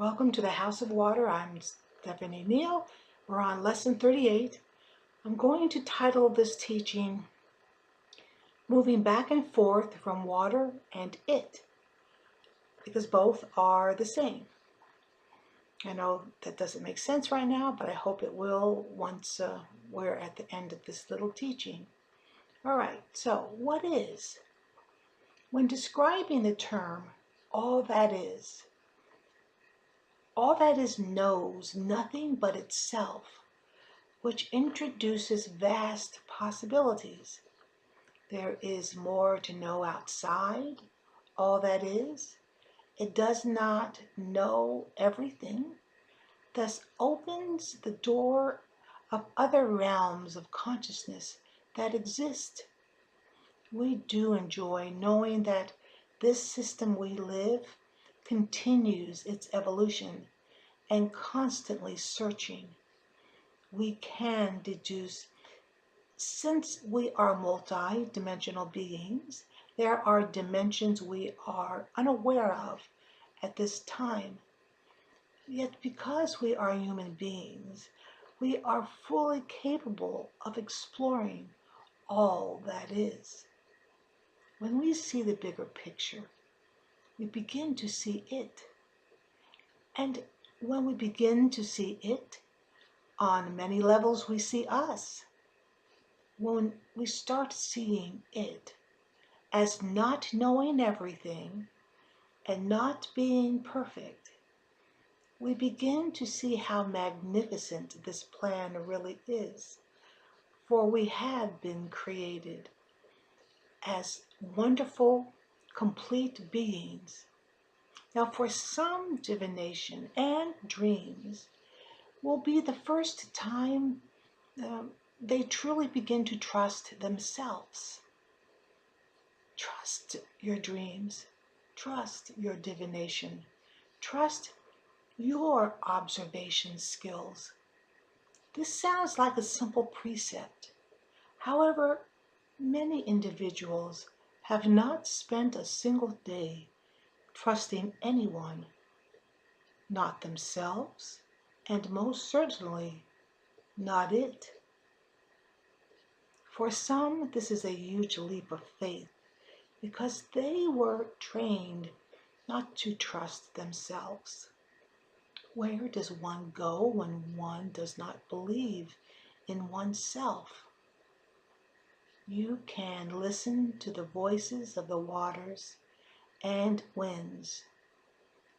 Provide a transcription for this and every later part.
Welcome to the House of Water. I'm Stephanie Neal. We're on lesson 38. I'm going to title this teaching Moving Back and Forth from Water and It, because both are the same. I know that doesn't make sense right now, but I hope it will once we're at the end of this little teaching. All right, so what is? When describing the term all that is knows nothing but itself, which introduces vast possibilities. There is more to know outside all that is. It does not know everything, thus opens the door of other realms of consciousness that exist. We do enjoy knowing that this system we live continues its evolution and constantly searching. We can deduce, since we are multi-dimensional beings, there are dimensions we are unaware of at this time. Yet because we are human beings, we are fully capable of exploring all that is. When we see the bigger picture, we begin to see it. And when we begin to see it, on many levels we see us. When we start seeing it as not knowing everything and not being perfect, we begin to see how magnificent this plan really is. For we have been created as wonderful, complete beings. Now, for some, divination and dreams will be the first time they truly begin to trust themselves. Trust your dreams. Trust your divination. Trust your observation skills. This sounds like a simple precept. However, many individuals have not spent a single day trusting anyone, not themselves, and most certainly not it. For some, this is a huge leap of faith because they were trained not to trust themselves. Where does one go when one does not believe in oneself? You can listen to the voices of the waters and winds.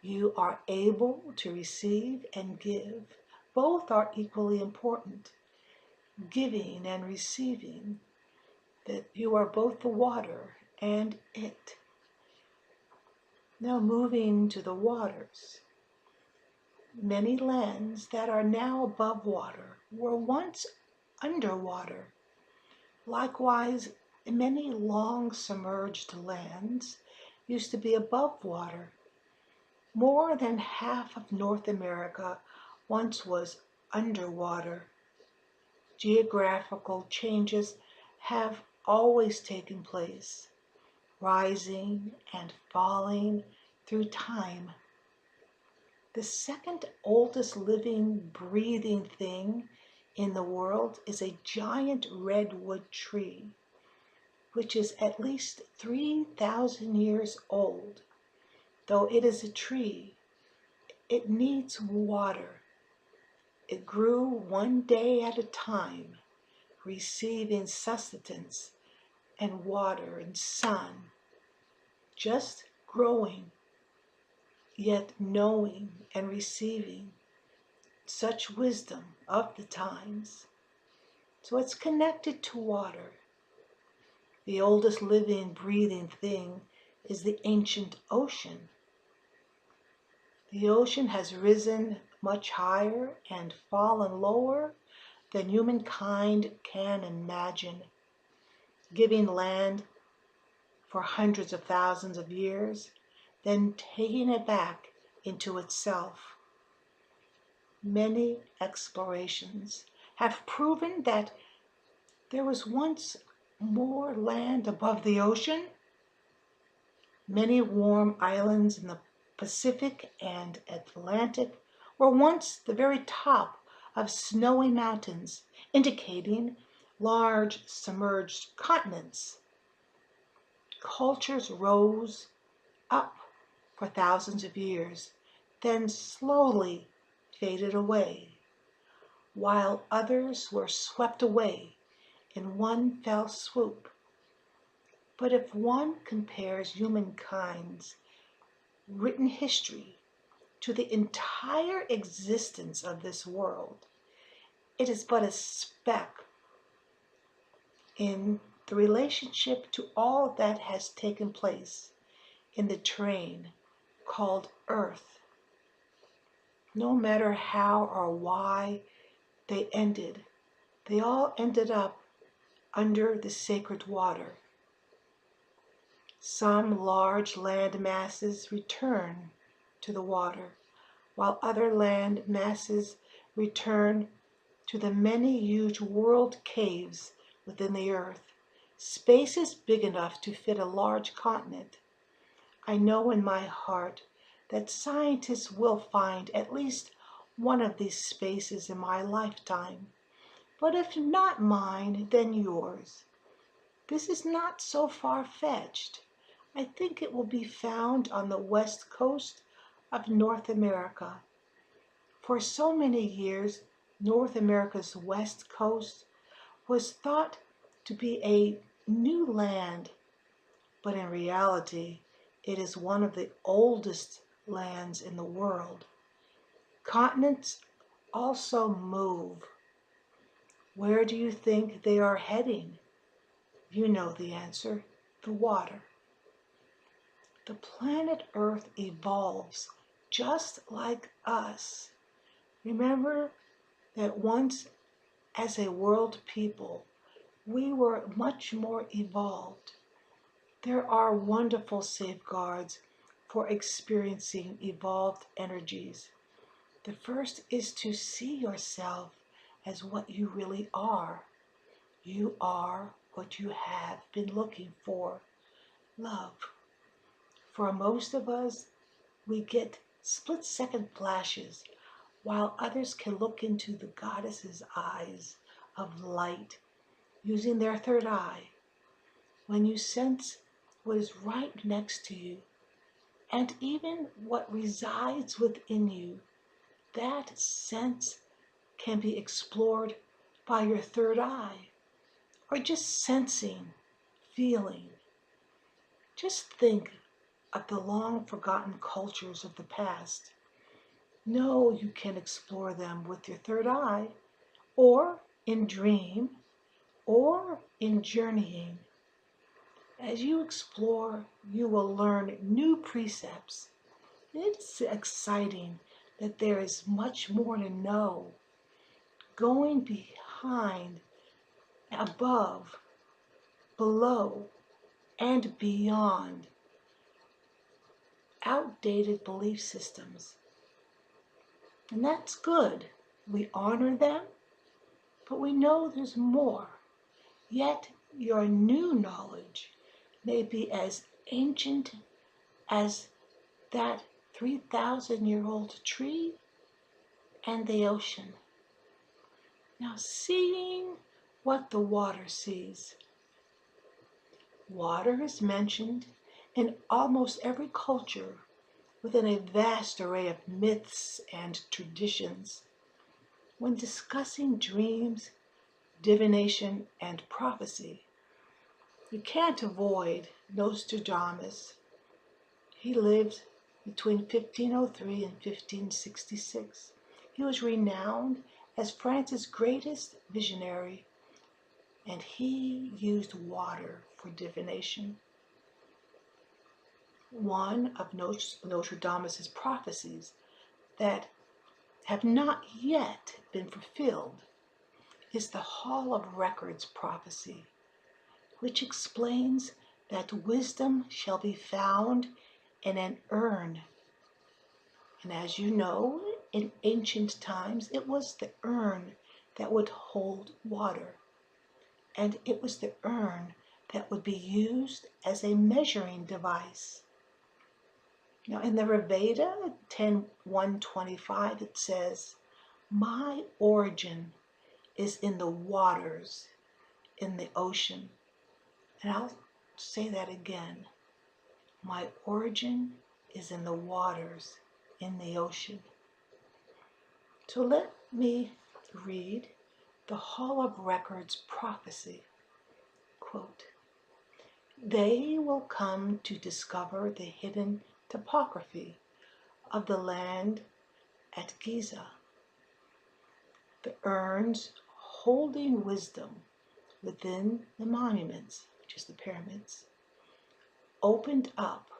You are able to receive and give. Both are equally important. Giving and receiving, that you are both the water and it. Now moving to the waters. Many lands that are now above water were once underwater. Likewise, many long submerged lands used to be above water. More than half of North America once was underwater. Geographical changes have always taken place, rising and falling through time. The second oldest living, breathing thing in the world is a giant redwood tree, which is at least 3,000 years old. Though it is a tree, it needs water. It grew one day at a time, receiving sustenance and water and sun, just growing, yet knowing and receiving such wisdom of the times. So it's connected to water. The oldest living, breathing thing is the ancient ocean. The ocean has risen much higher and fallen lower than humankind can imagine, giving land for hundreds of thousands of years, then taking it back into itself. Many explorations have proven that there was once more land above the ocean. Many warm islands in the Pacific and Atlantic were once the very top of snowy mountains, indicating large submerged continents. Cultures rose up for thousands of years, then slowly faded away, while others were swept away in one fell swoop. But if one compares humankind's written history to the entire existence of this world, it is but a speck in the relationship to all that has taken place in the train called Earth. No matter how or why they ended, they all ended up under the sacred water. Some large land masses return to the water, while other land masses return to the many huge world caves within the earth, spaces big enough to fit a large continent. I know in my heart that scientists will find at least one of these spaces in my lifetime, but if not mine, then yours. This is not so far-fetched. I think it will be found on the west coast of North America. For so many years, North America's west coast was thought to be a new land, but in reality, it is one of the oldest lands in the world. Continents also move. Where do you think they are heading? You know the answer: the water. The planet Earth evolves just like us. Remember that once, as a world people, we were much more evolved. There are wonderful safeguards for experiencing evolved energies. The first is to see yourself as what you really are. You are what you have been looking for: love. For most of us, we get split-second flashes, while others can look into the goddess's eyes of light using their third eye. When you sense what is right next to you, and even what resides within you, that sense can be explored by your third eye, or just sensing, feeling. Just think of the long-forgotten cultures of the past. Know you can explore them with your third eye, or in dream, or in journeying. As you explore, you will learn new precepts. It's exciting that there is much more to know, going behind, above, below, and beyond outdated belief systems. And that's good. We honor them, but we know there's more. Yet your new knowledge may be as ancient as that 3,000-year-old tree and the ocean. Now, seeing what the water sees. Water is mentioned in almost every culture within a vast array of myths and traditions. When discussing dreams, divination, and prophecy, you can't avoid Nostradamus. He lived between 1503 and 1566. He was renowned as France's greatest visionary, and he used water for divination. One of Nostradamus' prophecies that have not yet been fulfilled is the Hall of Records prophecy, which explains that wisdom shall be found in an urn. And as you know, in ancient times, it was the urn that would hold water. And it was the urn that would be used as a measuring device. Now in the Rigveda 10:125 it says, "My origin is in the waters, in the ocean." And I'll say that again. My origin is in the waters, in the ocean. So let me read the Hall of Records prophecy. Quote, "They will come to discover the hidden topography of the land at Giza. The urns holding wisdom within the monuments," which is the pyramids, "opened up.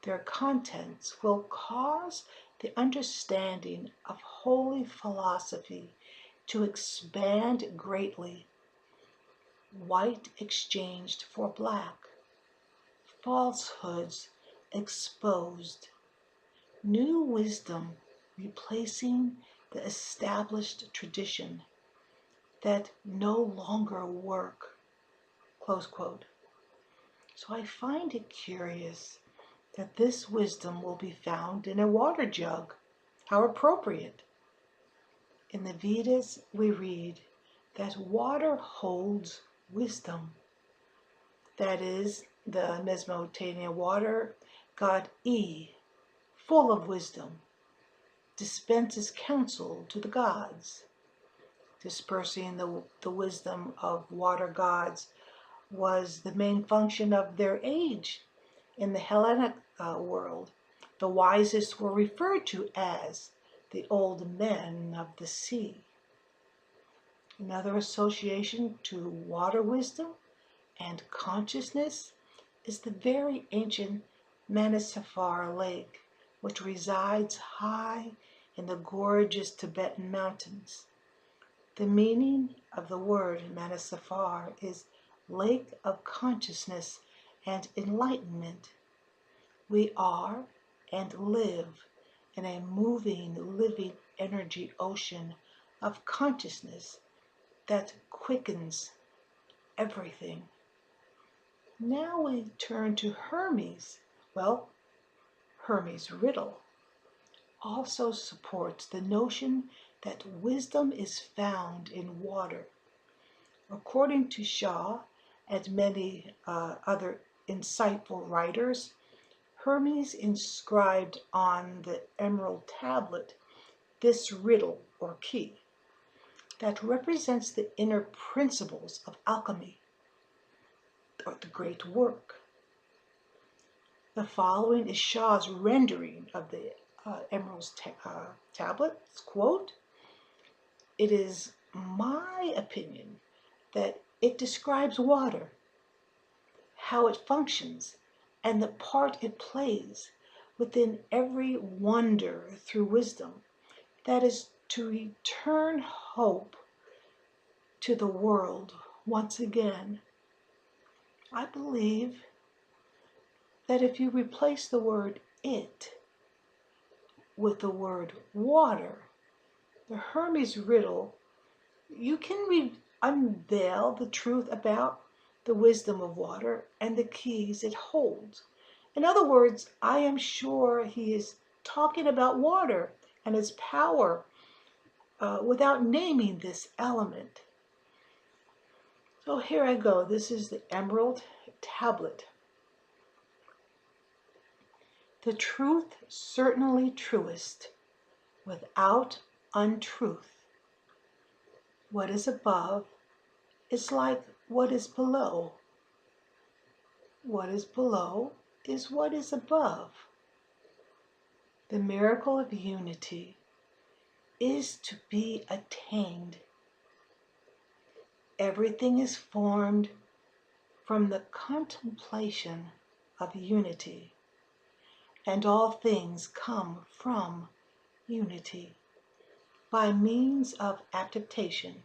Their contents will cause the understanding of holy philosophy to expand greatly. White exchanged for black, falsehoods exposed, new wisdom replacing the established tradition that no longer work." Close quote. So I find it curious that this wisdom will be found in a water jug. How appropriate. In the Vedas, we read that water holds wisdom. That is, the Mesopotamian water god E, full of wisdom, dispenses counsel to the gods. Dispersing the wisdom of water gods was the main function of their age. In the Hellenic world, the wisest were referred to as the old men of the sea. Another association to water wisdom and consciousness is the very ancient Manasafar Lake, which resides high in the gorgeous Tibetan mountains. The meaning of the word Manasafar is lake of consciousness and enlightenment. We are and live in a moving, living energy ocean of consciousness that quickens everything. Now we turn to Hermes. Well, Hermes' riddle also supports the notion that wisdom is found in water. According to Shaw and many other insightful writers, Hermes inscribed on the emerald tablet this riddle or key that represents the inner principles of alchemy, or the great work. The following is Shaw's rendering of the emerald tablet. Quote, "It is my opinion that it describes water, how it functions, and the part it plays within every wonder through wisdom, that is to return hope to the world once again. I believe that if you replace the word it with the word water, the Hermes riddle, you can unveil the truth about the wisdom of water and the keys it holds." In other words, I am sure he is talking about water and its power without naming this element. So here I go. This is the emerald tablet. "The truth certainly truest, without untruth. What is above is like what is below. What is below is what is above. The miracle of unity is to be attained. Everything is formed from the contemplation of unity, and all things come from unity by means of adaptation.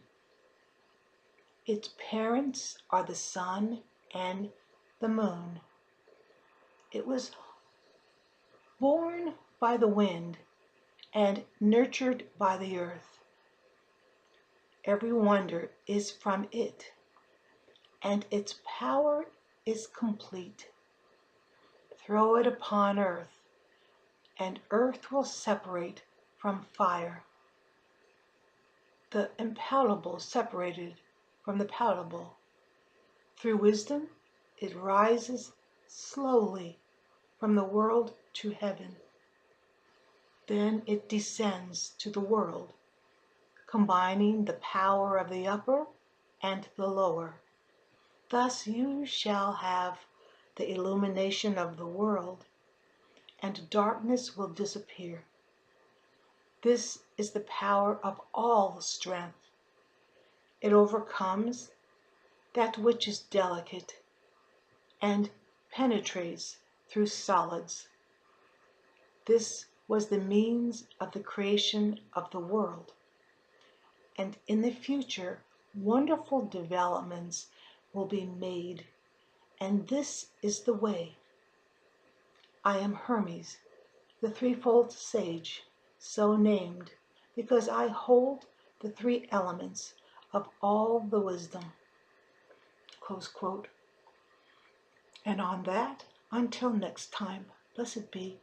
Its parents are the sun and the moon. It was born by the wind and nurtured by the earth. Every wonder is from it, and its power is complete. throw it upon earth, and earth will separate from fire. The impalpable separated from the palatable. Through wisdom, it rises slowly from the world to heaven. Then it descends to the world, combining the power of the upper and the lower. Thus you shall have the illumination of the world, and darkness will disappear. This is the power of all strength. It overcomes that which is delicate and penetrates through solids. This was the means of the creation of the world. And in the future, wonderful developments will be made. And this is the way. I am Hermes, the threefold sage, so named because I hold the three elements of all the wisdom. Close quote. And on that, until next time, blessed be.